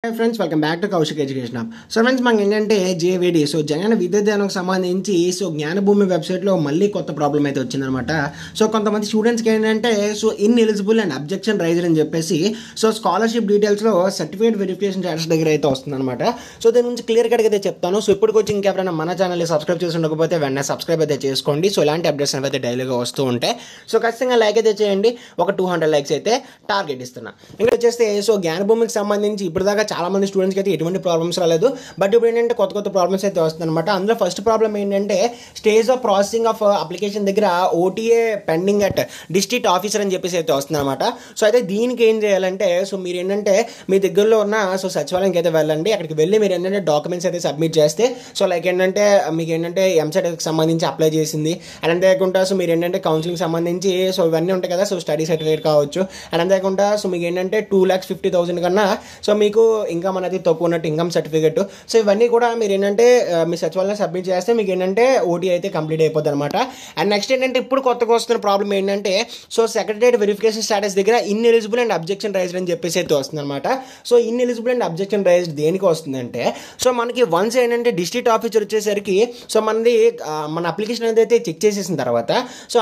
Hi friends, welcome back to Kaushik education hub. So friends, మనకి ఏంటంటే JVD Jagan విద్యాదానికి సంబంధించి జ్ఞానభూమి వెబ్సైట్లో మళ్ళీ కొత్త ప్రాబ్లం అయితే వచ్చిందనమాట. కొంతమంది స్టూడెంట్స్కి ఏంటంటే in eligible and objection raised అని చెప్పేసి స్కాలర్షిప్ డీటెయిల్స్లో సర్టిఫికేట్ వెరిఫికేషన్ స్టేటస్ దగ్గర అయితే వస్తుందన్నమాట. దీని నుంచి క్లియర్ కట్గా అయితే చెప్తాను. ఇప్పటికి వచ్చి ఇంకెవరైనా మన ఛానల్ని సబ్స్క్రైబ్ చేసి ఉండకపోతే వెంటనే సబ్స్క్రైబ్ అయితే చేసుకోండి. ఇలాంటి అప్డేట్స్ అయితే డైలీగా వస్తూ ఉంటాయి. ఖచ్చితంగా లైక్ అయితే చేయండి. ఒక 200 లైక్స్ అయితే టార్గెట్ ఇస్తున్నా. ఇంకా వచ్చేస్తే జ్ఞానభూమికి సంబంధించి ఇప్పటిదాకా చాలా మంది స్టూడెంట్స్కి అయితే ఎటువంటి ప్రాబ్లమ్స్ రాలేదు. బట్ ఇప్పుడు ఏంటంటే కొత్త ప్రాబ్లమ్స్ అయితే వస్తుందన్నమాట. అందులో ఫస్ట్ ప్రాబ్లం ఏంటంటే stage of processing of application దగ్గర OTA pending at district officer అని చెప్పేసి అయితే వస్తుందన్నమాట. అయితే దీనికి ఏం చేయాలంటే మీరు ఏంటంటే మీ దగ్గరలో ఉన్న సచివాలయానికి అయితే వెళ్ళండి. అక్కడికి వెళ్ళి మీరు ఏంటంటే డాక్యుమెంట్స్ అయితే సబ్మిట్ చేస్తే లైక్ ఏంటంటే మీకు ఏంటంటే ఎంసెట్కి సంబంధించి అప్లై చేసింది అండ్ అంతేకాకుండా మీరు ఏంటంటే కౌన్సిలింగ్ సంబంధించి ఇవన్నీ ఉంటాయి కదా. స్టడీ సర్టిఫికేట్ కావచ్చు అండ్ అంతేకాకుండా మీకు ఏంటంటే 2,50,000 కన్నా మీకు ఇన్కమ్ అనేది తక్కువ ఉన్నట్టు ఇన్కమ్ సర్టిఫికేట్. ఇవన్నీ కూడా మీరు ఏంటంటే మీ సచివాలయం సబ్మిట్ చేస్తే మీకు ఏంటంటే ఓటీ అయితే కంప్లీట్ అయిపోద్ది అనమాట. అండ్ నెక్స్ట్ ఏంటంటే ఇప్పుడు కొత్తగా వస్తున్న ప్రాబ్లం ఏంటంటే సెక్రటరియట్ వెరిఫికేషన్ స్టేటస్ దగ్గర in eligible and objection raised అని చెప్పేసి అయితే వస్తుంది అనమాట. In eligible and objection raised దేనికి వస్తుందంటే మనకి వన్స్ ఏంటంటే డిస్ట్రిక్ట్ ఆఫీసర్ వచ్చేసరికి మనది మన అప్లికేషన్ అయితే చెక్ చేసేసిన తర్వాత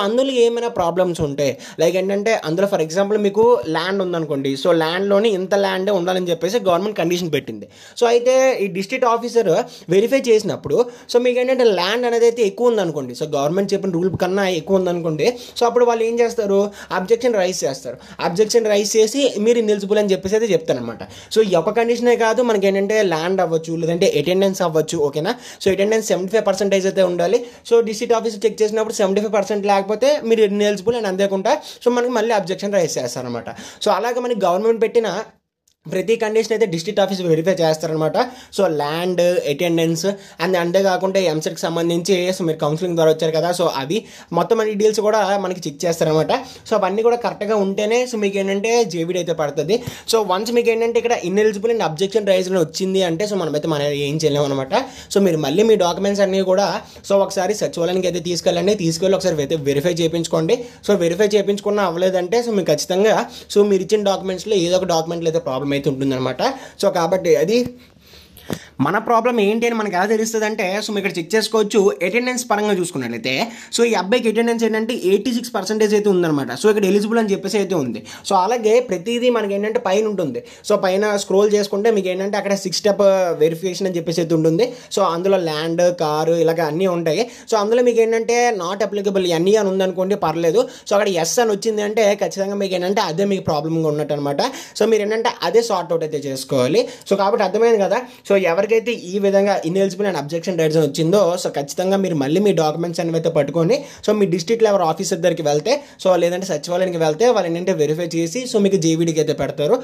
అందులో ఏమైనా ప్రాబ్లమ్స్ ఉంటాయి. లైక్ ఏంటంటే అందులో ఫర్ ఎగ్జాంపుల్ మీకు ల్యాండ్ ఉందనుకోండి. ల్యాండ్లోని ఇంత ల్యాండే ఉండాలని చెప్పేసి గవర్నమెంట్ కండిషన్ పెట్టింది. అయితే ఈ డిస్ట్రిక్ట్ ఆఫీసర్ వెరిఫై చేసినప్పుడు మీకు ఏంటంటే ల్యాండ్ అనేది అయితే ఎక్కువ ఉందనుకోండి. గవర్నమెంట్ చెప్పిన రూల్ కన్నా ఎక్కువ ఉందనుకోండి. అప్పుడు వాళ్ళు ఏం చేస్తారు, అబ్జెక్షన్ రైజ్ చేస్తారు. అబ్జెక్షన్ రైజ్ చేసి మీరు ఇన్ఎలిజిబుల్ అని చెప్పేసి అయితే చెప్తారనమాట. ఈ ఒక్క కండిషనే కాదు, మనకి ఏంటంటే ల్యాండ్ అవ్వచ్చు లేదంటే అటెండెన్స్ అవ్వచ్చు. ఓకేనా. అటెండెన్స్ 75% అయితే ఉండాలి. డిస్ట్రిక్ట్ ఆఫీసర్ చెక్ చేసినప్పుడు 75% లేకపోతే మీరు ఇన్ఎలిజిబుల్ అని అంతేకుండా మనకి మళ్ళీ అబ్జెక్షన్ రైజ్ చేస్తారనమాట. అలాగే మనకి గవర్నమెంట్ పెట్టిన ప్రతి కండిషన్ అయితే డిస్ట్రిక్ట్ ఆఫీస్ వెరిఫై చేస్తారనమాట. ల్యాండ్, అటెండెన్స్ అండ్ అంతేకాకుండా ఎంసెట్కి సంబంధించి మీరు కౌన్సిలింగ్ ద్వారా వచ్చారు కదా. అవి మొత్తం అన్ని డీటెయిల్స్ కూడా మనకి చెక్ చేస్తారనమాట. అవన్నీ కూడా కరెక్ట్గా ఉంటేనే మీకు ఏంటంటే జేవిడి అయితే పడుతుంది. వన్స్ మీకు ఏంటంటే ఇక్కడ ఇన్ఎలిజిబుల్ అండ్ అబ్జెక్షన్ రైజ్ వచ్చింది అంటే మనమైతే ఏం చేయలేము అనమాట. మీరు మళ్ళీ మీ డాక్యుమెంట్స్ అన్నీ కూడా ఒకసారి సచివాలయానికి అయితే తీసుకెళ్ళి ఒకసారి వెరిఫై చేయించుకోండి. వెరిఫై చేయించుకున్నా అవ్వలేదంటే మీకు ఖచ్చితంగా మీరు ఇచ్చిన డాక్యుమెంట్స్లో ఏదో ఒక డాక్యుమెంట్లో అయితే ప్రాబ్లం అయితే ఉంటుందన్నమాట. కాబట్టి అది మన ప్రాబ్లం ఏంటి అని మనకు ఎలా తెలుస్తుంది అంటే మీరు ఇక్కడ చెక్ చేసుకోవచ్చు. అటెండెన్స్ పరంగా చూసుకున్నట్లయితే ఈ అబ్బాయికి అటెండెన్స్ ఏంటంటే 86% అయితే ఉందన్నమాట. ఇక్కడ ఎలిజిబుల్ అని చెప్పేసి అయితే ఉంది. అలాగే ప్రతిదీ మనకి ఏంటంటే పైన ఉంటుంది. పైన స్క్రోల్ చేసుకుంటే మీకు ఏంటంటే అక్కడ 6 స్టెప్ వెరిఫికేషన్ అని చెప్పేసి అయితే ఉంటుంది. అందులో ల్యాండ్, కారు ఇలాగ అన్నీ ఉంటాయి. అందులో మీకు ఏంటంటే నాట్ అప్లికబుల్ ఎన్ని అని ఉందనుకోండి, పర్లేదు. అక్కడ ఎస్ అని వచ్చింది అంటే ఖచ్చితంగా మీకు ఏంటంటే అదే మీకు ప్రాబ్లంగా ఉన్నట్టు అనమాట. మీరు ఏంటంటే అదే సార్ట్ అవుట్ అయితే చేసుకోవాలి. కాబట్టి అర్థమైంది కదా. ఎవరికైతే ఈ విధంగా ఇన్ఎలిజిబుల్ అండ్ అబ్జెక్షన్ రైట్స్ వచ్చిందో ఖచ్చితంగా మీరు మళ్ళీ మీ డాక్యుమెంట్స్ అనేవి అయితే పట్టుకొని మీ డిస్ట్రిక్ట్ లెవెల్ ఆఫీసర్ దగ్గరికి వెళ్తే లేదంటే సచివాలయానికి వెళ్తే వాళ్ళు ఏంటంటే వెరిఫై చేసి మీకు జేవిడికి అయితే పెడతారు.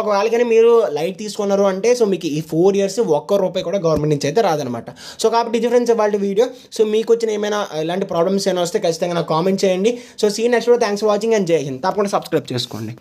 ఒకవేళ కానీ మీరు లైట్ తీసుకున్నారు అంటే మీకు ఈ 4 years ₹1 కూడా గవర్నమెంట్ నుంచి అయితే రాదనమాట. కాబట్టి డిఫరెన్స్ వాళ్ళ వీడియో. మీకు వచ్చిన ఏమైనా ఇలాంటి ప్రాబ్లమ్స్ ఏమైనా వస్తే ఖచ్చితంగా నాకు కామెంట్ చేయండి. See next video. Thanks for watching and Jai Hind. తప్పకుండా సబ్స్క్రైబ్ చేసుకోండి.